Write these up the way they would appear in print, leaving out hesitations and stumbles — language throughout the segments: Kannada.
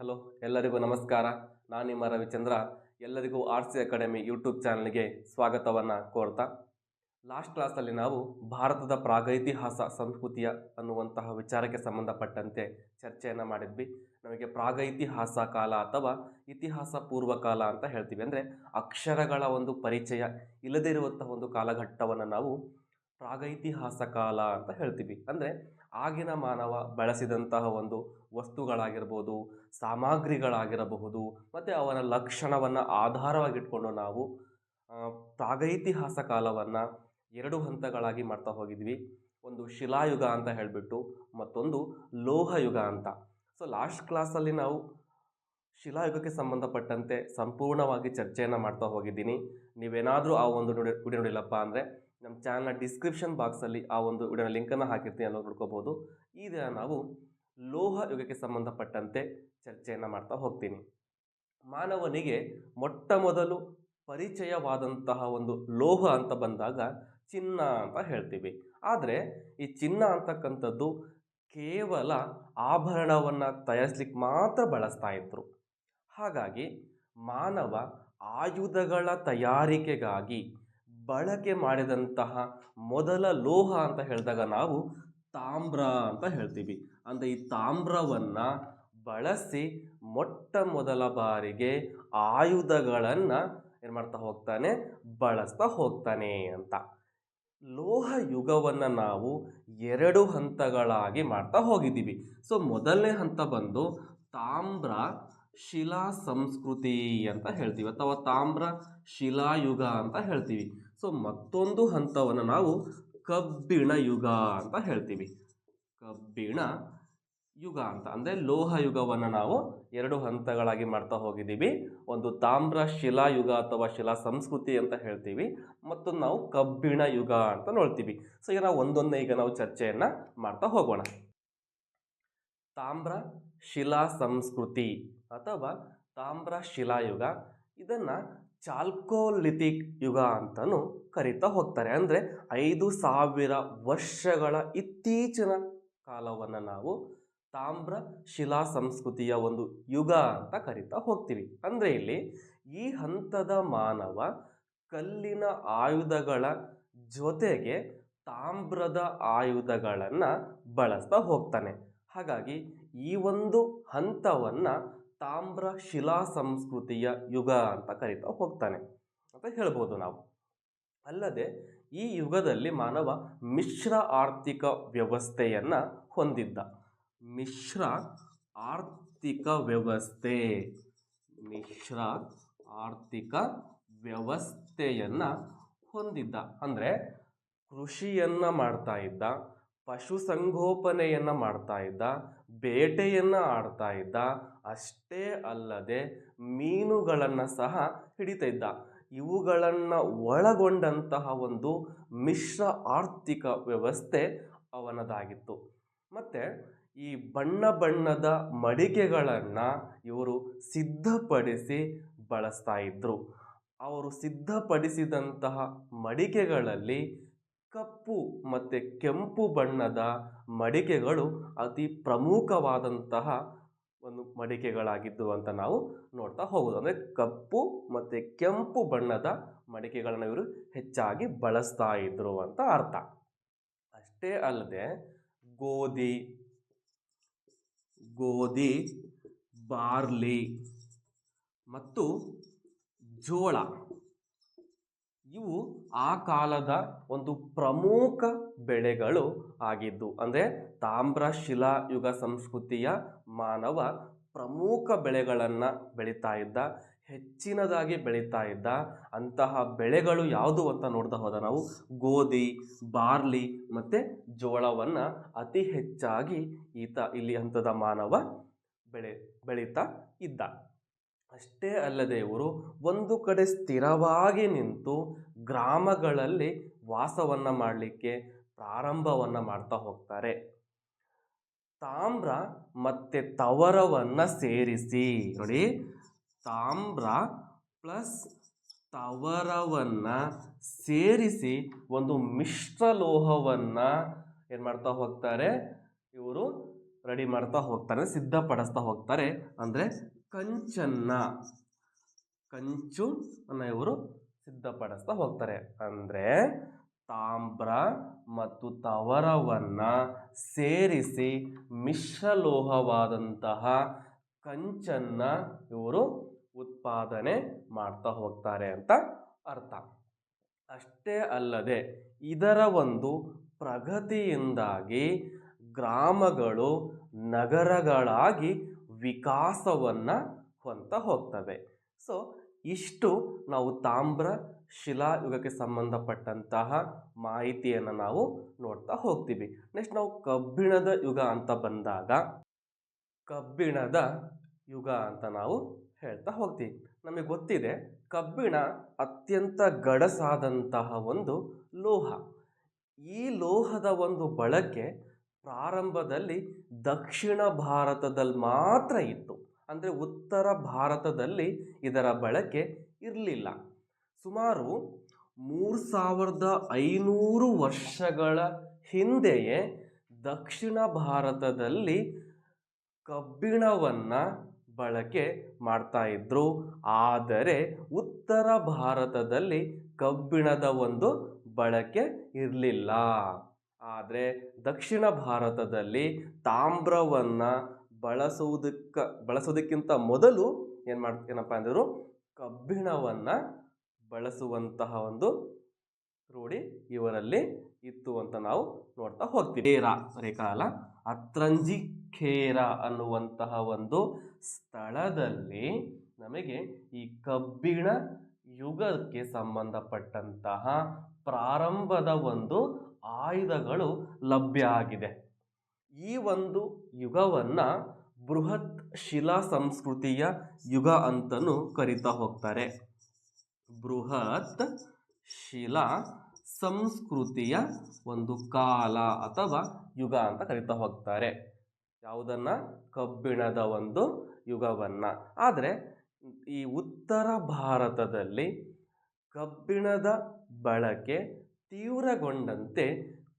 ಹಲೋ, ಎಲ್ಲರಿಗೂ ನಮಸ್ಕಾರ. ನಾನು ನಿಮ್ಮ ರವಿಚಂದ್ರ. ಎಲ್ಲರಿಗೂ ಆರ್ ಸಿ ಅಕಾಡೆಮಿ ಯೂಟ್ಯೂಬ್ ಚಾನಲ್ಗೆ ಸ್ವಾಗತವನ್ನು ಕೋರ್ತಾ, ಲಾಸ್ಟ್ ಕ್ಲಾಸಲ್ಲಿ ನಾವು ಭಾರತದ ಪ್ರಾಗೈತಿಹಾಸ ಸಂಸ್ಕೃತಿಯ ಅನ್ನುವಂತಹ ವಿಚಾರಕ್ಕೆ ಸಂಬಂಧಪಟ್ಟಂತೆ ಚರ್ಚೆಯನ್ನು ಮಾಡಿದ್ವಿ. ನಮಗೆ ಪ್ರಾಗೈತಿಹಾಸ ಕಾಲ ಅಥವಾ ಇತಿಹಾಸ ಪೂರ್ವಕಾಲ ಅಂತ ಹೇಳ್ತೀವಿ. ಅಂದರೆ ಅಕ್ಷರಗಳ ಒಂದು ಪರಿಚಯ ಇಲ್ಲದೇ ಇರುವಂತಹ ಒಂದು ಕಾಲಘಟ್ಟವನ್ನು ನಾವು ಪ್ರಾಗೈತಿಹಾಸ ಕಾಲ ಅಂತ ಹೇಳ್ತೀವಿ. ಅಂದರೆ ಆಗಿನ ಮಾನವ ಬಳಸಿದಂತಹ ಒಂದು ವಸ್ತುಗಳಾಗಿರ್ಬೋದು, ಸಾಮಗ್ರಿಗಳಾಗಿರಬಹುದು, ಮತ್ತು ಅವನ ಲಕ್ಷಣವನ್ನು ಆಧಾರವಾಗಿಟ್ಕೊಂಡು ನಾವು ಪ್ರಾಗೈತಿಹಾಸ ಕಾಲವನ್ನು ಎರಡು ಹಂತಗಳಾಗಿ ಮಾಡ್ತಾ ಹೋಗಿದ್ವಿ. ಒಂದು ಶಿಲಾಯುಗ ಅಂತ ಹೇಳಿಬಿಟ್ಟು, ಮತ್ತೊಂದು ಲೋಹಯುಗ ಅಂತ. ಸೊ ಲಾಸ್ಟ್ ಕ್ಲಾಸಲ್ಲಿ ನಾವು ಶಿಲಾಯುಗಕ್ಕೆ ಸಂಬಂಧಪಟ್ಟಂತೆ ಸಂಪೂರ್ಣವಾಗಿ ಚರ್ಚೆಯನ್ನು ಮಾಡ್ತಾ ಹೋಗಿದ್ದೀನಿ. ನೀವೇನಾದರೂ ಆ ಒಂದು ವಿಡಿಯೋ ನೋಡಿಲ್ಲಪ್ಪ ಅಂದರೆ ನಮ್ಮ ಚಾನಲ್ನ ಡಿಸ್ಕ್ರಿಪ್ಷನ್ ಬಾಕ್ಸಲ್ಲಿ ಆ ಒಂದು ವಿಡಿಯೋನ ಲಿಂಕನ್ನು ಹಾಕಿರ್ತೀನಿ, ಅನ್ನೋದು ನೋಡ್ಕೋಬೋದು. ಈ ದಿನ ನಾವು ಲೋಹ ಯುಗಕ್ಕೆ ಸಂಬಂಧಪಟ್ಟಂತೆ ಚರ್ಚೆಯನ್ನು ಮಾಡ್ತಾ ಹೋಗ್ತೀನಿ. ಮಾನವನಿಗೆ ಮೊಟ್ಟ ಮೊದಲು ಪರಿಚಯವಾದಂತಹ ಒಂದು ಲೋಹ ಅಂತ ಬಂದಾಗ ಚಿನ್ನ ಅಂತ ಹೇಳ್ತೀವಿ. ಆದರೆ ಈ ಚಿನ್ನ ಅಂತಕ್ಕಂಥದ್ದು ಕೇವಲ ಆಭರಣವನ್ನು ತಯಾರಿಸ್ಲಿಕ್ಕೆ ಮಾತ್ರ ಬಳಸ್ತಾ ಇದ್ರು. ಹಾಗಾಗಿ ಮಾನವ ಆಯುಧಗಳ ತಯಾರಿಕೆಗಾಗಿ ಬಳಕೆ ಮಾಡಿದಂತಹ ಮೊದಲ ಲೋಹ ಅಂತ ಹೇಳಿದಾಗ ನಾವು ತಾಮ್ರ ಅಂತ ಹೇಳ್ತೀವಿ. ಅಂದರೆ ಈ ತಾಮ್ರವನ್ನು ಬಳಸಿ ಮೊಟ್ಟ ಮೊದಲ ಬಾರಿಗೆ ಆಯುಧಗಳನ್ನು ಏನು ಮಾಡ್ತಾ ಹೋಗ್ತಾನೆ, ಬಳಸ್ತಾ ಹೋಗ್ತಾನೆ ಅಂತ. ಲೋಹ ಯುಗವನ್ನು ನಾವು ಎರಡು ಹಂತಗಳಾಗಿ ಮಾಡ್ತಾ ಹೋಗಿದ್ದೀವಿ. ಸೊ ಮೊದಲನೇ ಹಂತ ಬಂದು ತಾಮ್ರ ಶಿಲಾ ಸಂಸ್ಕೃತಿ ಅಂತ ಹೇಳ್ತೀವಿ, ಅಥವಾ ತಾಮ್ರ ಶಿಲಾಯುಗ ಅಂತ ಹೇಳ್ತೀವಿ. ಸೊ ಮತ್ತೊಂದು ಹಂತವನ್ನು ನಾವು ಕಬ್ಬಿಣ ಯುಗ ಅಂತ ಹೇಳ್ತೀವಿ. ಕಬ್ಬಿಣ ಯುಗ ಅಂತ ಅಂದರೆ ಲೋಹ ಯುಗವನ್ನು ನಾವು ಎರಡು ಹಂತಗಳಾಗಿ ಮಾಡ್ತಾ ಹೋಗಿದ್ದೀವಿ. ಒಂದು ತಾಮ್ರ ಶಿಲಾಯುಗ ಅಥವಾ ಶಿಲಾ ಸಂಸ್ಕೃತಿ ಅಂತ ಹೇಳ್ತೀವಿ, ಮತ್ತು ನಾವು ಕಬ್ಬಿಣ ಯುಗ ಅಂತ ನೋಡ್ತೀವಿ. ಸೊ ಈಗ ನಾವು ಒಂದೊಂದೇ ಈಗ ನಾವು ಚರ್ಚೆಯನ್ನು ಮಾಡ್ತಾ ಹೋಗೋಣ. ತಾಮ್ರ ಶಿಲಾ ಸಂಸ್ಕೃತಿ ಅಥವಾ ತಾಮ್ರ ಶಿಲಾಯುಗ, ಇದನ್ನು ಚಾಲ್ಕೋಲಿಥಿಕ್ ಯುಗ ಅಂತಲೂ ಕರೀತಾ ಹೋಗ್ತಾರೆ. ಅಂದರೆ 5000 ವರ್ಷಗಳ ಇತ್ತೀಚಿನ ಕಾಲವನ್ನು ನಾವು ತಾಮ್ರ ಶಿಲಾ ಸಂಸ್ಕೃತಿಯ ಒಂದು ಯುಗ ಅಂತ ಕರಿತಾ ಹೋಗ್ತೀವಿ. ಅಂದರೆ ಇಲ್ಲಿ ಈ ಹಂತದ ಮಾನವ ಕಲ್ಲಿನ ಆಯುಧಗಳ ಜೊತೆಗೆ ತಾಮ್ರದ ಆಯುಧಗಳನ್ನು ಬಳಸ್ತಾ ಹೋಗ್ತಾನೆ. ಹಾಗಾಗಿ ಈ ಒಂದು ಹಂತವನ್ನು ತಾಮ್ರ ಶಿಲಾ ಸಂಸ್ಕೃತಿಯ ಯುಗ ಅಂತ ಕರಿತಾ ಹೋಗ್ತಾನೆ ಅಂತ ಹೇಳ್ಬೋದು ನಾವು. ಅಲ್ಲದೆ ಈ ಯುಗದಲ್ಲಿ ಮಾನವ ಮಿಶ್ರ ಆರ್ಥಿಕ ವ್ಯವಸ್ಥೆಯನ್ನು ಹೊಂದಿದ್ದ. ಮಿಶ್ರ ಆರ್ಥಿಕ ವ್ಯವಸ್ಥೆ, ಮಿಶ್ರ ಆರ್ಥಿಕ ವ್ಯವಸ್ಥೆಯನ್ನು ಹೊಂದಿದ್ದ. ಅಂದರೆ ಕೃಷಿಯನ್ನು ಮಾಡ್ತಾ ಇದ್ದ, ಪಶುಸಂಗೋಪನೆಯನ್ನು ಮಾಡ್ತಾ ಇದ್ದ, ಬೇಟೆಯನ್ನು ಆಡ್ತಾ ಇದ್ದ. ಅಷ್ಟೇ ಅಲ್ಲದೆ ಮೀನುಗಳನ್ನು ಸಹ ಹಿಡಿತಾ ಇದ್ದ. ಇವುಗಳನ್ನು ಒಳಗೊಂಡಂತಹ ಒಂದು ಮಿಶ್ರ ಆರ್ಥಿಕ ವ್ಯವಸ್ಥೆ ಅವನದಾಗಿತ್ತು. ಮತ್ತು ಈ ಬಣ್ಣ ಬಣ್ಣದ ಮಡಿಕೆಗಳನ್ನು ಇವರು ಸಿದ್ಧಪಡಿಸಿ ಬಳಸ್ತಾ ಇದ್ದರು. ಅವರು ಸಿದ್ಧಪಡಿಸಿದಂತಹ ಮಡಿಕೆಗಳಲ್ಲಿ ಕಪ್ಪು ಮತ್ತು ಕೆಂಪು ಬಣ್ಣದ ಮಡಿಕೆಗಳು ಅತಿ ಪ್ರಮುಖವಾದಂತಹ ಒಂದು ಮಡಿಕೆಗಳಾಗಿದ್ದು ಅಂತ ನಾವು ನೋಡ್ತಾ ಹೋಗೋದು. ಅಂದರೆ ಕಪ್ಪು ಮತ್ತು ಕೆಂಪು ಬಣ್ಣದ ಮಡಿಕೆಗಳನ್ನು ಇವರು ಹೆಚ್ಚಾಗಿ ಬಳಸ್ತಾ ಇದ್ರು ಅಂತ ಅರ್ಥ. ಅಷ್ಟೇ ಅಲ್ಲದೆ ಗೋಧಿ, ಬಾರ್ಲಿ ಮತ್ತು ಜೋಳ ಇವು ಆ ಕಾಲದ ಒಂದು ಪ್ರಮುಖ ಬೆಳೆಗಳು ಆಗಿದ್ದು. ಅಂದರೆ ತಾಮ್ರ ಶಿಲಾ ಯುಗ ಸಂಸ್ಕೃತಿಯ ಮಾನವ ಪ್ರಮುಖ ಬೆಳೆಗಳನ್ನು ಬೆಳೀತಾ ಇದ್ದ, ಹೆಚ್ಚಿನದಾಗಿ ಬೆಳೀತಾ ಇದ್ದ. ಅಂತಹ ಬೆಳೆಗಳು ಯಾವುದು ಅಂತ ನೋಡ್ತಾ ಹೋದ ನಾವು ಗೋಧಿ, ಬಾರ್ಲಿ ಮತ್ತು ಜೋಳವನ್ನು ಅತಿ ಹೆಚ್ಚಾಗಿ ಇಲ್ಲಿ ಹಂತದ ಮಾನವ ಬೆಳೀತಾ ಇದ್ದ. ಅಷ್ಟೇ ಅಲ್ಲದೆ ಇವರು ಒಂದು ಕಡೆ ಸ್ಥಿರವಾಗಿ ನಿಂತು ಗ್ರಾಮಗಳಲ್ಲಿ ವಾಸವನ್ನು ಮಾಡಲಿಕ್ಕೆ ಪ್ರಾರಂಭವನ್ನು ಮಾಡ್ತಾ ಹೋಗ್ತಾರೆ. ತಾಮ್ರ ಮತ್ತು ತವರವನ್ನು ಸೇರಿಸಿ ನೋಡಿ, ತಾಮ್ರ ಪ್ಲಸ್ ತವರವನ್ನು ಸೇರಿಸಿ ಒಂದು ಮಿಶ್ರ ಲೋಹವನ್ನು ಏನು ಮಾಡ್ತಾ ಹೋಗ್ತಾರೆ, ಇವರು ರೆಡಿ ಮಾಡ್ತಾ ಹೋಗ್ತಾರೆ, ಸಿದ್ಧಪಡಿಸ್ತಾ ಹೋಗ್ತಾರೆ. ಅಂದರೆ ಕಂಚು ಅನ್ನು ಇವರು ಸಿದ್ಧಪಡಿಸ್ತಾ ಹೋಗ್ತಾರೆ. ಅಂದರೆ ತಾಮ್ರ ಮತ್ತು ತವರವನ್ನ ಸೇರಿಸಿ ಮಿಶ್ರಲೋಹವಾದಂತಹ ಕಂಚನ್ನ ಇವರು ಉತ್ಪಾದನೆ ಮಾಡ್ತಾ ಹೋಗ್ತಾರೆ ಅಂತ ಅರ್ಥ. ಅಷ್ಟೇ ಅಲ್ಲದೆ ಇದರ ಒಂದು ಪ್ರಗತಿಯಿಂದಾಗಿ ಗ್ರಾಮಗಳು ನಗರಗಳಾಗಿ ವಿಕಾಸವನ್ನು ಹೊಂದ್ತಾ ಹೋಗ್ತವೆ. ಸೊ ಇಷ್ಟು ನಾವು ತಾಮ್ರ ಶಿಲಾಯುಗಕ್ಕೆ ಸಂಬಂಧಪಟ್ಟಂತಹ ಮಾಹಿತಿಯನ್ನು ನಾವು ನೋಡ್ತಾ ಹೋಗ್ತೀವಿ. ನೆಕ್ಸ್ಟ್ ನಾವು ಕಬ್ಬಿಣದ ಯುಗ ಅಂತ ಬಂದಾಗ ಕಬ್ಬಿಣದ ಯುಗ ಅಂತ ನಾವು ಹೇಳ್ತಾ ಹೋಗ್ತೀವಿ. ನಮಗೆ ಗೊತ್ತಿದೆ ಕಬ್ಬಿಣ ಅತ್ಯಂತ ಗಡಸಾದಂತಹ ಒಂದು ಲೋಹ. ಈ ಲೋಹದ ಒಂದು ಬಳಕೆ ಪ್ರಾರಂಭದಲ್ಲಿ ದಕ್ಷಿಣ ಭಾರತದಲ್ಲಿ ಮಾತ್ರ ಇತ್ತು. ಅಂದರೆ ಉತ್ತರ ಭಾರತದಲ್ಲಿ ಇದರ ಬಳಕೆ ಇರಲಿಲ್ಲ. ಸುಮಾರು 3500 ವರ್ಷಗಳ ಹಿಂದೆಯೇ ದಕ್ಷಿಣ ಭಾರತದಲ್ಲಿ ಕಬ್ಬಿಣವನ್ನು ಬಳಕೆ ಮಾಡ್ತಾ ಇದ್ರು. ಆದರೆ ಉತ್ತರ ಭಾರತದಲ್ಲಿ ಕಬ್ಬಿಣದ ಒಂದು ಬಳಕೆ ಇರಲಿಲ್ಲ. ಆದರೆ ದಕ್ಷಿಣ ಭಾರತದಲ್ಲಿ ತಾಮ್ರವನ್ನು ಬಳಸೋದಕ್ಕಿಂತ ಮೊದಲು ಏನಪ್ಪ ಅಂದರು, ಕಬ್ಬಿಣವನ್ನು ಬಳಸುವಂತಹ ಒಂದು ರೂಢಿ ಇವರಲ್ಲಿ ಇತ್ತು ಅಂತ ನಾವು ನೋಡ್ತಾ ಹೋಗ್ತೀವಿ. ರೇಖಾಲ ಅತ್ರಂಜಿ ಖೇರ ಅನ್ನುವಂತಹ ಒಂದು ಸ್ಥಳದಲ್ಲಿ ನಮಗೆ ಈ ಕಬ್ಬಿಣ ಯುಗಕ್ಕೆ ಸಂಬಂಧಪಟ್ಟಂತಹ ಪ್ರಾರಂಭದ ಒಂದು ಆಯುಧಗಳು ಲಭ್ಯ ಆಗಿದೆ. ಈ ಒಂದು ಯುಗವನ್ನು ಬೃಹತ್ ಶಿಲಾ ಸಂಸ್ಕೃತಿಯ ಯುಗ ಅಂತಲೂ ಕರೀತಾ ಹೋಗ್ತಾರೆ. ಬೃಹತ್ ಶಿಲಾ ಸಂಸ್ಕೃತಿಯ ಒಂದು ಕಾಲ ಅಥವಾ ಯುಗ ಅಂತ ಕರೀತಾ ಹೋಗ್ತಾರೆ. ಯಾವುದನ್ನ? ಕಬ್ಬಿಣದ ಒಂದು ಯುಗವನ್ನು. ಆದರೆ ಈ ಉತ್ತರ ಭಾರತದಲ್ಲಿ ಕಬ್ಬಿಣದ ಬಳಕೆ ತೀವ್ರಗೊಂಡಂತೆ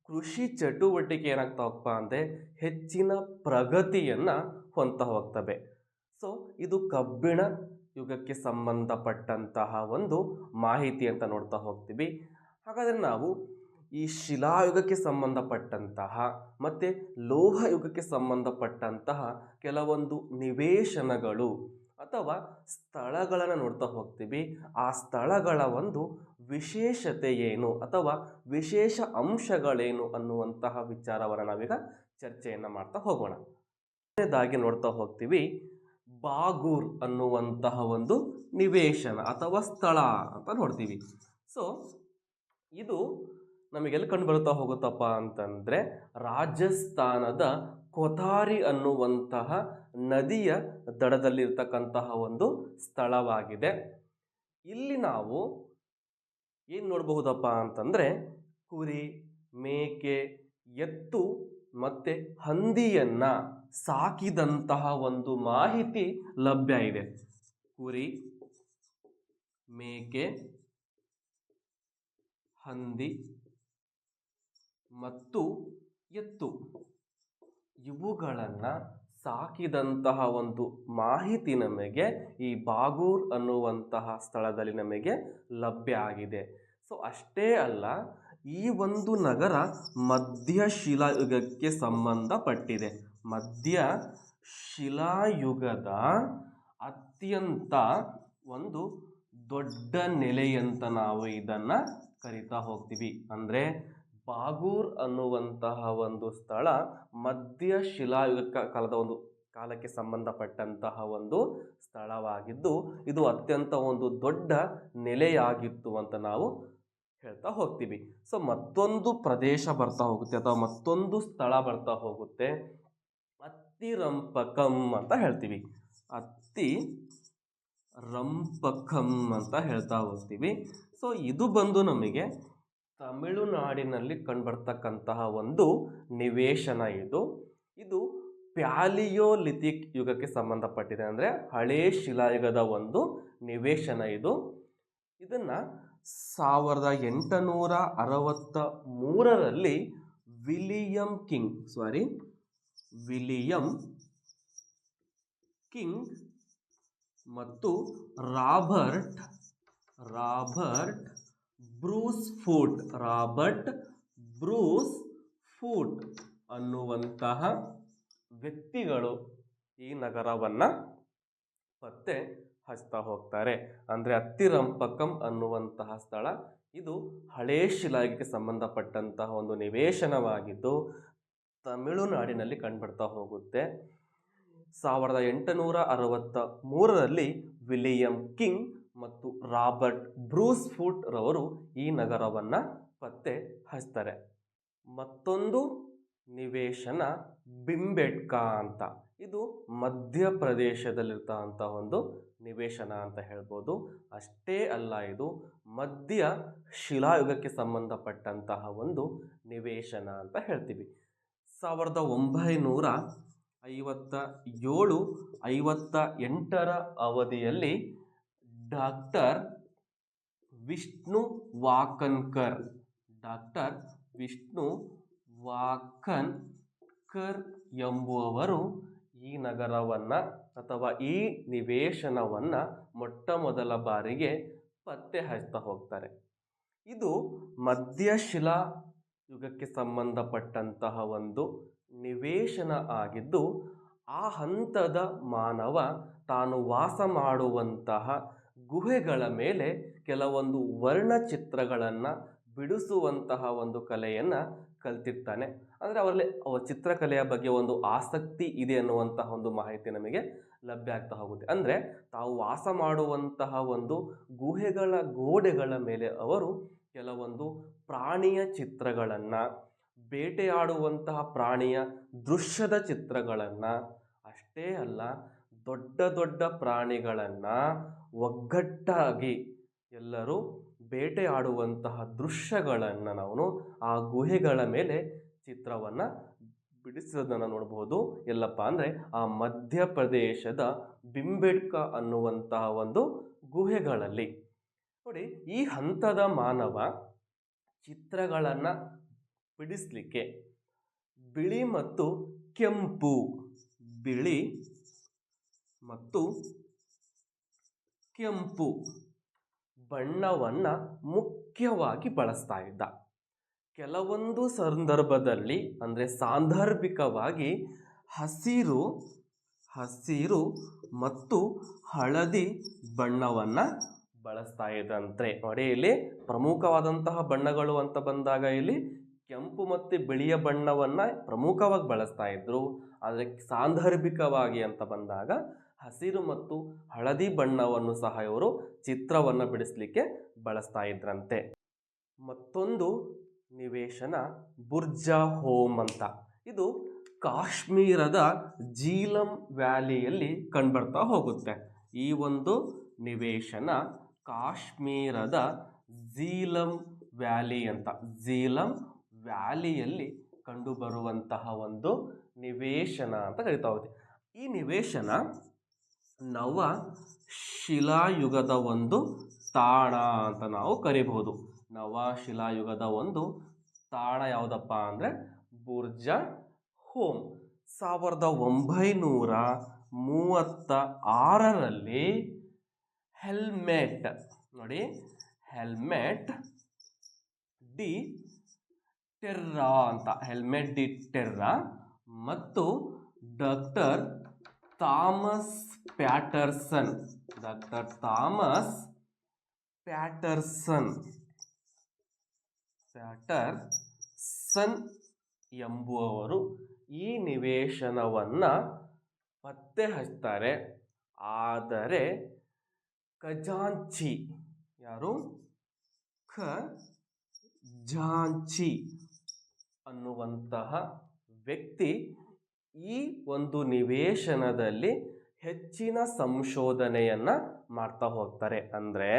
ಕೃಷಿ ಚಟುವಟಿಕೆ ಏನಾಗ್ತಾವಪ್ಪ ಅಂದರೆ ಹೆಚ್ಚಿನ ಪ್ರಗತಿಯನ್ನು ಹೊಂದ್ತಾ ಹೋಗ್ತವೆ. ಸೊ ಇದು ಕಬ್ಬಿಣ ಯುಗಕ್ಕೆ ಸಂಬಂಧಪಟ್ಟಂತಹ ಒಂದು ಮಾಹಿತಿ ಅಂತ ನೋಡ್ತಾ ಹೋಗ್ತೀವಿ. ಹಾಗಾದರೆ ನಾವು ಈ ಶಿಲಾಯುಗಕ್ಕೆ ಸಂಬಂಧಪಟ್ಟಂತಹ ಮತ್ತು ಲೋಹ ಯುಗಕ್ಕೆ ಸಂಬಂಧಪಟ್ಟಂತಹ ಕೆಲವೊಂದು ನಿವೇಶನಗಳು ಅಥವಾ ಸ್ಥಳಗಳನ್ನು ನೋಡ್ತಾ ಹೋಗ್ತೀವಿ. ಆ ಸ್ಥಳಗಳ ಒಂದು ವಿಶೇಷತೆ ಏನು ಅಥವಾ ವಿಶೇಷ ಅಂಶಗಳೇನು ಅನ್ನುವಂತಹ ವಿಚಾರವನ್ನು ನಾವೀಗ ಚರ್ಚೆಯನ್ನು ಮಾಡ್ತಾ ಹೋಗೋಣ. ಮೊದಲನೇದಾಗಿ ನೋಡ್ತಾ ಹೋಗ್ತೀವಿ ಬಾಗೂರ್ ಅನ್ನುವಂತಹ ಒಂದು ನಿವೇಶನ ಅಥವಾ ಸ್ಥಳ ಅಂತ ನೋಡ್ತೀವಿ. ಸೊ ಇದು ನಮಗೆಲ್ಲಿ ಕಂಡು ಬರ್ತಾ ಹೋಗುತ್ತಪ್ಪ ಅಂತಂದರೆ ರಾಜಸ್ಥಾನದ ಕೊಥಾರಿ ಅನ್ನುವಂತಹ ನದಿಯ ದಡದಲ್ಲಿರ್ತಕ್ಕಂತಹ ಒಂದು ಸ್ಥಳವಾಗಿದೆ. ಇಲ್ಲಿ ನಾವು ಏನು ನೋಡಬಹುದಪ್ಪ ಅಂತಂದರೆ ಕುರಿ, ಮೇಕೆ, ಎತ್ತು ಮತ್ತು ಹಂದಿಯನ್ನು ಸಾಕಿದಂತಹ ಒಂದು ಮಾಹಿತಿ ಲಭ್ಯ ಇದೆ. ಕುರಿ, ಮೇಕೆ, ಹಂದಿ ಮತ್ತು ಎತ್ತು ಇವುಗಳನ್ನು ಸಾಕಿದಂತಹ ಒಂದು ಮಾಹಿತಿ ನಮಗೆ ಈ ಬಾಗೂರ್ ಅನ್ನುವಂತಹ ಸ್ಥಳದಲ್ಲಿ ನಮಗೆ ಲಭ್ಯ ಆಗಿದೆ. ಸೊ ಅಷ್ಟೇ ಅಲ್ಲ, ಈ ಒಂದು ನಗರ ಮಧ್ಯಶಿಲಾಯುಗಕ್ಕೆ ಸಂಬಂಧಪಟ್ಟಿದೆ. ಮಧ್ಯಶಿಲಾಯುಗದ ಅತ್ಯಂತ ಒಂದು ದೊಡ್ಡ ನೆಲೆಯಂತ ನಾವು ಇದನ್ನು ಕರಿತಾ ಹೋಗ್ತೀವಿ. ಅಂದರೆ ಬಾಗೂರ್ ಅನ್ನುವಂತಹ ಒಂದು ಸ್ಥಳ ಮಧ್ಯಶಿಲಾಯುಗ ಕಾಲದ ಒಂದು ಕಾಲಕ್ಕೆ ಸಂಬಂಧಪಟ್ಟಂತಹ ಒಂದು ಸ್ಥಳವಾಗಿದ್ದು ಇದು ಅತ್ಯಂತ ಒಂದು ದೊಡ್ಡ ನೆಲೆಯಾಗಿತ್ತು ಅಂತ ನಾವು ಹೇಳ್ತಾ ಹೋಗ್ತೀವಿ. ಸೊ ಮತ್ತೊಂದು ಪ್ರದೇಶ ಬರ್ತಾ ಹೋಗುತ್ತೆ ಅಥವಾ ಮತ್ತೊಂದು ಸ್ಥಳ ಬರ್ತಾ ಹೋಗುತ್ತೆ, ಅತ್ತಿರಂಪಕಂ ಅಂತ ಹೇಳ್ತೀವಿ. ಅತ್ತಿರಂಪಕಂ ಅಂತ ಹೇಳ್ತಾ ಹೋಗ್ತೀವಿ. ಸೊ ಇದು ಬಂದು ನಮಗೆ ತಮಿಳುನಾಡಿನಲ್ಲಿ ಕಂಡುಬರ್ತಕ್ಕಂತಹ ಒಂದು ನಿವೇಶನ. ಇದು ಪ್ಯಾಲಿಯೋಲಿಥಿಕ್ ಯುಗಕ್ಕೆ ಸಂಬಂಧಪಟ್ಟಿದೆ. ಅಂದರೆ ಹಳೇ ಶಿಲಾಯುಗದ ಒಂದು ನಿವೇಶನ. ಇದನ್ನು 1863ರಲ್ಲಿ ವಿಲಿಯಂ ಕಿಂಗ್ ಮತ್ತು ರಾಬರ್ಟ್ ಬ್ರೂಸ್ ಫೂಟ್ ಅನ್ನುವಂತಹ ವ್ಯಕ್ತಿಗಳು ಈ ನಗರವನ್ನು ಪತ್ತೆ ಹಚ್ತಾ ಹೋಗ್ತಾರೆ. ಅಂದರೆ ಅತ್ತಿರಂಪಕಂ ಅನ್ನುವಂತಹ ಸ್ಥಳ ಇದು ಹಳೇ ಶಿಲಾಯುಗಕ್ಕೆ ಸಂಬಂಧಪಟ್ಟಂತಹ ಒಂದು ನಿವೇಶನವಾಗಿದ್ದು ತಮಿಳುನಾಡಿನಲ್ಲಿ ಕಂಡುಬರ್ತಾ ಹೋಗುತ್ತೆ. 1863ರಲ್ಲಿ ವಿಲಿಯಂ ಕಿಂಗ್ ಮತ್ತು ರಾಬರ್ಟ್ ಬ್ರೂಸ್ ಫೂಟ್ ರವರು ಈ ನಗರವನ್ನು ಪತ್ತೆ ಹಚ್ತಾರೆ. ಮತ್ತೊಂದು ನಿವೇಶನ ಬಿಂಬೆಟ್ಕಾ ಅಂತ, ಇದು ಮಧ್ಯಪ್ರದೇಶದಲ್ಲಿರ್ತಕ್ಕಂಥ ಒಂದು ನಿವೇಶನ ಅಂತ ಹೇಳ್ಬೋದು. ಅಷ್ಟೇ ಅಲ್ಲ, ಇದು ಮಧ್ಯ ಶಿಲಾಯುಗಕ್ಕೆ ಸಂಬಂಧಪಟ್ಟಂತಹ ಒಂದು ನಿವೇಶನ ಅಂತ ಹೇಳ್ತೀವಿ. 1957-58ರ ಅವಧಿಯಲ್ಲಿ ಡಾಕ್ಟರ್ ವಿಷ್ಣು ವಾಕನ್ಕರ್ ಎಂಬುವವರು ಈ ನಗರವನ್ನು ಅಥವಾ ಈ ನಿವೇಶನವನ್ನು ಮೊಟ್ಟ ಮೊದಲ ಬಾರಿಗೆ ಪತ್ತೆ ಹಚ್ತಾ ಹೋಗ್ತಾರೆ. ಇದು ಮಧ್ಯಶಿಲಾ ಯುಗಕ್ಕೆ ಸಂಬಂಧಪಟ್ಟಂತಹ ಒಂದು ನಿವೇಶನ ಆಗಿದ್ದು, ಆ ಹಂತದ ಮಾನವ ತಾನು ವಾಸ ಮಾಡುವಂತಹ ಗುಹೆಗಳ ಮೇಲೆ ಕೆಲವೊಂದು ವರ್ಣಚಿತ್ರಗಳನ್ನು ಬಿಡಿಸುವಂತಹ ಒಂದು ಕಲೆಯನ್ನು ಕಲ್ತಿರ್ತಾನೆ. ಅಂದರೆ ಅವರಲ್ಲಿ ಚಿತ್ರಕಲೆಯ ಬಗ್ಗೆ ಒಂದು ಆಸಕ್ತಿ ಇದೆ ಅನ್ನುವಂತಹ ಒಂದು ಮಾಹಿತಿ ನಮಗೆ ಲಭ್ಯ ಆಗ್ತಾ ಹೋಗುತ್ತೆ. ಅಂದರೆ ತಾವು ವಾಸ ಮಾಡುವಂತಹ ಒಂದು ಗುಹೆಗಳ ಗೋಡೆಗಳ ಮೇಲೆ ಅವರು ಕೆಲವೊಂದು ಪ್ರಾಣಿಯ ಚಿತ್ರಗಳನ್ನು, ಬೇಟೆಯಾಡುವಂತಹ ಪ್ರಾಣಿಯ ದೃಶ್ಯದ ಚಿತ್ರಗಳನ್ನು, ಅಷ್ಟೇ ಅಲ್ಲ ದೊಡ್ಡ ದೊಡ್ಡ ಪ್ರಾಣಿಗಳನ್ನು ಒಗ್ಗಟ್ಟಾಗಿ ಎಲ್ಲರೂ ಬೇಟೆಯಾಡುವಂತಹ ದೃಶ್ಯಗಳನ್ನು ನಾವು ಆ ಗುಹೆಗಳ ಮೇಲೆ ಚಿತ್ರವನ್ನು ಬಿಡಿಸೋದನ್ನು ನೋಡ್ಬೋದು. ಎಲ್ಲಪ್ಪ ಅಂದರೆ ಆ ಮಧ್ಯಪ್ರದೇಶದ ಬಿಂಬೆಟ್ಕಾ ಅನ್ನುವಂತಹ ಒಂದು ಗುಹೆಗಳಲ್ಲಿ. ನೋಡಿ, ಈ ಹಂತದ ಮಾನವ ಚಿತ್ರಗಳನ್ನು ಬಿಡಿಸಲಿಕ್ಕೆ ಬಿಳಿ ಮತ್ತು ಕೆಂಪು ಬಣ್ಣವನ್ನು ಮುಖ್ಯವಾಗಿ ಬಳಸ್ತಾ ಇದ್ದ. ಕೆಲವೊಂದು ಸಂದರ್ಭದಲ್ಲಿ ಅಂದರೆ ಸಾಂದರ್ಭಿಕವಾಗಿ ಹಸಿರು ಮತ್ತು ಹಳದಿ ಬಣ್ಣವನ್ನು ಬಳಸ್ತಾ ಇದ್ದಂತೆ. ನೋಡಿ, ಇಲ್ಲಿ ಪ್ರಮುಖವಾದಂತಹ ಬಣ್ಣಗಳು ಅಂತ ಬಂದಾಗ ಇಲ್ಲಿ ಕೆಂಪು ಮತ್ತು ಬಿಳಿಯ ಬಣ್ಣವನ್ನು ಪ್ರಮುಖವಾಗಿ ಬಳಸ್ತಾ ಇದ್ರು. ಆದರೆ ಸಾಂದರ್ಭಿಕವಾಗಿ ಅಂತ ಬಂದಾಗ ಹಸಿರು ಮತ್ತು ಹಳದಿ ಬಣ್ಣವನ್ನು ಸಹ ಇವರು ಚಿತ್ರವನ್ನು ಬಿಡಿಸಲಿಕ್ಕೆ ಬಳಸ್ತಾ ಇದ್ರಂತೆ. ಮತ್ತೊಂದು ನಿವೇಶನ ಬುರ್ಜಾ ಹೋಮ್ ಅಂತ, ಇದು ಕಾಶ್ಮೀರದ ಜೀಲಂ ವ್ಯಾಲಿಯಲ್ಲಿ ಕಂಡುಬರ್ತಾ ಹೋಗುತ್ತೆ. ಈ ಒಂದು ನಿವೇಶನ ಕಾಶ್ಮೀರದ ಜೀಲಂ ವ್ಯಾಲಿಯಲ್ಲಿ ಕಂಡುಬರುವಂತಹ ಒಂದು ನಿವೇಶನ ಅಂತ ಕರಿತಾ ಹೋಗುತ್ತೆ. ಈ ನಿವೇಶನ ನವ ಶಿಲಾಯುಗದ ಒಂದು ತಾಣ ಅಂತ ನಾವು ಕರಿಬಹುದು. ನವಶಿಲಾಯುಗದ ಒಂದು ತಾಣ ಯಾವುದಪ್ಪ ಅಂದರೆ ಬುರ್ಜಾ ಹೋಮ್. 1936ರಲ್ಲಿ ಹೆಲ್ಮೆಟ್ ಡಿ ಟೆರ್ರಾ ಮತ್ತು ಡಾಕ್ಟರ್ ಥಾಮಸ್ ಪ್ಯಾಟರ್ಸನ್ ಎಂಬುವವರು ಈ ನಿವೇಶನವನ್ನು ಪತ್ತೆ ಹಚ್ತಾರೆ. ಆದರೆ ಖಜಾಂಚಿ ಅನ್ನುವಂತಹ ವ್ಯಕ್ತಿ ಈ ಒಂದು ನಿವೇಶನದಲ್ಲಿ ಹೆಚ್ಚಿನ ಸಂಶೋಧನೆಯನ್ನು ಮಾಡ್ತಾ ಹೋಗ್ತಾರೆ. ಅಂದರೆ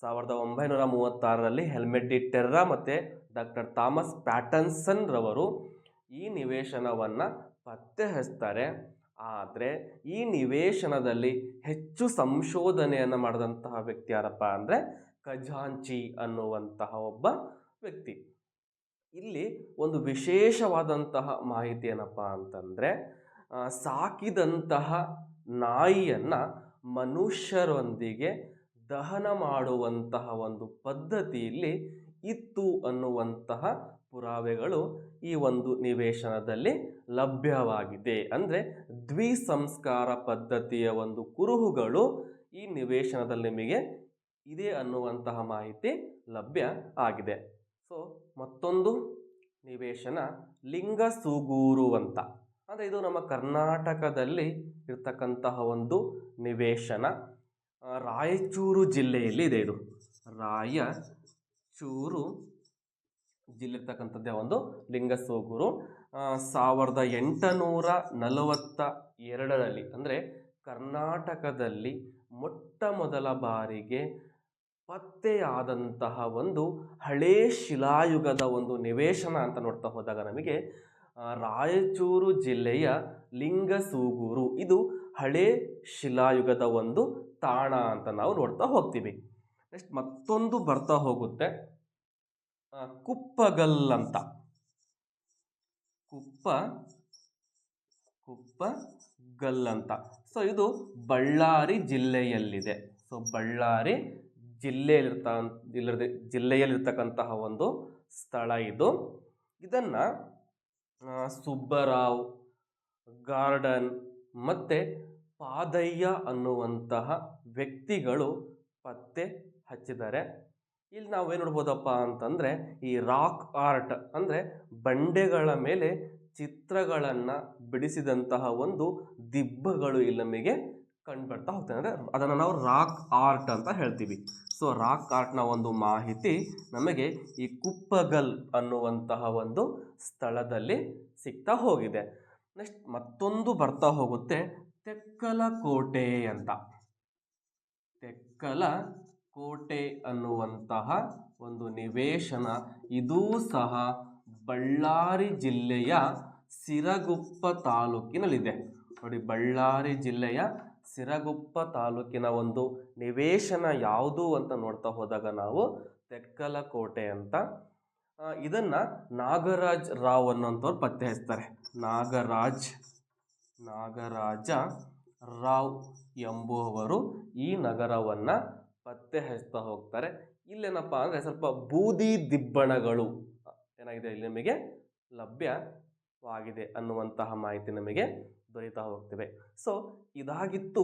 1936ರಲ್ಲಿ ಹೆಲ್ಮೆಟ್ ಡಿ ಟೆರ್ರಾ ಮತ್ತು ಡಾಕ್ಟರ್ ಥಾಮಸ್ ಪ್ಯಾಟರ್ಸನ್ ರವರು ಈ ನಿವೇಶನವನ್ನು ಪತ್ತೆ ಹಚ್ತಾರೆ. ಆದರೆ ಈ ನಿವೇಶನದಲ್ಲಿ ಹೆಚ್ಚು ಸಂಶೋಧನೆಯನ್ನು ಮಾಡಿದಂತಹ ವ್ಯಕ್ತಿ ಯಾರಪ್ಪ ಅಂದರೆ ಖಜಾಂಚಿ ಅನ್ನುವಂತಹ ಒಬ್ಬ ವ್ಯಕ್ತಿ. ಇಲ್ಲಿ ಒಂದು ವಿಶೇಷವಾದಂತಹ ಮಾಹಿತಿ ಏನಪ್ಪ ಅಂತಂದರೆ, ಸಾಕಿದಂತಹ ನಾಯಿಯನ್ನು ಮನುಷ್ಯರೊಂದಿಗೆ ದಹನ ಮಾಡುವಂತಹ ಒಂದು ಪದ್ಧತಿ ಇಲ್ಲಿ ಇತ್ತು ಅನ್ನುವಂತಹ ಪುರಾವೆಗಳು ಈ ಒಂದು ನಿವೇಶನದಲ್ಲಿ ಲಭ್ಯವಾಗಿದೆ. ಅಂದರೆ ದ್ವಿಸಂಸ್ಕಾರ ಪದ್ಧತಿಯ ಒಂದು ಕುರುಹುಗಳು ಈ ನಿವೇಶನದಲ್ಲಿ ನಿಮಗೆ ಇದೆ ಅನ್ನುವಂತಹ ಮಾಹಿತಿ ಲಭ್ಯ ಆಗಿದೆ. ಸೊ ಮತ್ತೊಂದು ನಿವೇಶನ ಲಿಂಗಸೂಗೂರು ಅಂತ, ಅಂದರೆ ಇದು ನಮ್ಮ ಕರ್ನಾಟಕದಲ್ಲಿ ಇರ್ತಕ್ಕಂತಹ ಒಂದು ನಿವೇಶನ. ರಾಯಚೂರು ಜಿಲ್ಲೆಯಲ್ಲಿ ಇದೆ. ಇದು ರಾಯಚೂರು ಜಿಲ್ಲೆ ಇರ್ತಕ್ಕಂಥದ್ದೇ ಒಂದು ಲಿಂಗಸೂಗೂರು. 1842ರಲ್ಲಿ ಅಂದರೆ ಕರ್ನಾಟಕದಲ್ಲಿ ಮೊಟ್ಟ ಮೊದಲ ಬಾರಿಗೆ ಪತ್ತೆಯಾದಂತಹ ಒಂದು ಹಳೇ ಶಿಲಾಯುಗದ ಒಂದು ನಿವೇಶನ ಅಂತ ನೋಡ್ತಾ ಹೋದಾಗ ನಮಗೆ ರಾಯಚೂರು ಜಿಲ್ಲೆಯ ಲಿಂಗಸೂಗೂರು ಇದು ಹಳೇ ಶಿಲಾಯುಗದ ಒಂದು ತಾಣ ಅಂತ ನಾವು ನೋಡ್ತಾ ಹೋಗ್ತೀವಿ. ನೆಕ್ಸ್ಟ್ ಮತ್ತೊಂದು ಬರ್ತಾ ಹೋಗುತ್ತೆ ಕುಪ್ಪಗಲ್ ಅಂತ. ಕುಪ್ಪಗಲ್ ಅಂತ. ಸೊ ಇದು ಬಳ್ಳಾರಿ ಜಿಲ್ಲೆಯಲ್ಲಿದೆ. ಸೊ ಬಳ್ಳಾರಿ ಜಿಲ್ಲೆಯಲ್ಲಿರ್ತಕ್ಕಂತಹ ಒಂದು ಸ್ಥಳ ಇದು. ಇದನ್ನು ಸುಬ್ಬರಾವ್ ಗಾರ್ಡನ್ ಮತ್ತು ಪಾದಯ್ಯ ಅನ್ನುವಂತಹ ವ್ಯಕ್ತಿಗಳು ಪತ್ತೆ ಹಚ್ಚಿದ್ದಾರೆ. ಇಲ್ಲಿ ನಾವೇನು ನೋಡ್ಬೋದಪ್ಪ ಅಂತಂದರೆ ಈ ರಾಕ್ ಆರ್ಟ್ ಅಂದರೆ ಬಂಡೆಗಳ ಮೇಲೆ ಚಿತ್ರಗಳನ್ನು ಬಿಡಿಸಿದಂತಹ ಒಂದು ದಿಬ್ಬಗಳು ಇಲ್ಲಿ ನಮಗೆ ಕಂಡುಬರ್ತಾ ಹೋಗ್ತದೆ. ಅಂದರೆ ಅದನ್ನು ನಾವು ರಾಕ್ ಆರ್ಟ್ ಅಂತ ಹೇಳ್ತೀವಿ. ಸೊ ರಾಕ್ ಆರ್ಟ್ನ ಒಂದು ಮಾಹಿತಿ ನಮಗೆ ಈ ಕುಪ್ಪಗಲ್ ಅನ್ನುವಂತಹ ಒಂದು ಸ್ಥಳದಲ್ಲಿ ಸಿಗ್ತಾ ಹೋಗಿದೆ. ನೆಕ್ಸ್ಟ್ ಮತ್ತೊಂದು ಬರ್ತಾ ಹೋಗುತ್ತೆ ತೆಕ್ಕಲಕೋಟೆ ಅಂತ. ತೆಕ್ಕಲಕೋಟೆ ಅನ್ನುವಂತಹ ಒಂದು ನಿವೇಶನ ಇದೂ ಸಹ ಬಳ್ಳಾರಿ ಜಿಲ್ಲೆಯ ಸಿರಗುಪ್ಪ ತಾಲೂಕಿನಲ್ಲಿದೆ. ನೋಡಿ, ಬಳ್ಳಾರಿ ಜಿಲ್ಲೆಯ ಸಿರಗುಪ್ಪ ತಾಲೂಕಿನ ಒಂದು ನಿವೇಶನ ಯಾವುದು ಅಂತ ನೋಡ್ತಾ ಹೋದಾಗ ನಾವು ತೆಕ್ಕಲಕೋಟೆ ಅಂತ. ಇದನ್ನು ನಾಗರಾಜ್ ರಾವ್ ಅನ್ನೋಂಥವ್ರು ಪತ್ತೆ ಹಚ್ತಾರೆ. ನಾಗರಾಜ ರಾವ್ ಎಂಬುವವರು ಈ ನಗರವನ್ನು ಪತ್ತೆ ಹಚ್ತಾ ಹೋಗ್ತಾರೆ. ಇಲ್ಲೇನಪ್ಪ ಅಂದರೆ ಸ್ವಲ್ಪ ಬೂದಿ ದಿಬ್ಬಣಗಳು ಏನಾಗಿದೆ ಇಲ್ಲಿ ನಮಗೆ ಲಭ್ಯವಾಗಿದೆ ಅನ್ನುವಂತಹ ಮಾಹಿತಿ ನಮಗೆ ದೊರೀತಾ ಹೋಗ್ತಿವೆ. ಸೊ ಇದಾಗಿತ್ತು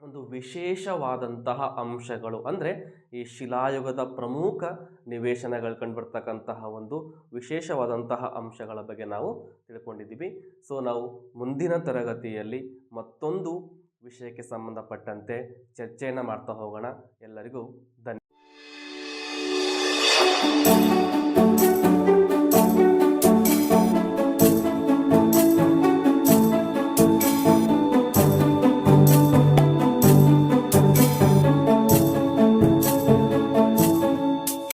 ಒಂದು ವಿಶೇಷವಾದಂತಹ ಅಂಶಗಳು, ಅಂದರೆ ಈ ಶಿಲಾಯುಗದ ಪ್ರಮುಖ ನಿವೇಶನಗಳು ಕಂಡುಬರ್ತಕ್ಕಂತಹ ಒಂದು ವಿಶೇಷವಾದಂತಹ ಅಂಶಗಳ ಬಗ್ಗೆ ನಾವು ತಿಳ್ಕೊಂಡಿದ್ದೀವಿ. ಸೊ ನಾವು ಮುಂದಿನ ತರಗತಿಯಲ್ಲಿ ಮತ್ತೊಂದು ವಿಷಯಕ್ಕೆ ಸಂಬಂಧಪಟ್ಟಂತೆ ಚರ್ಚೆಯನ್ನು ಮಾಡ್ತಾ ಹೋಗೋಣ. ಎಲ್ಲರಿಗೂ ಧನ್ಯವಾದ.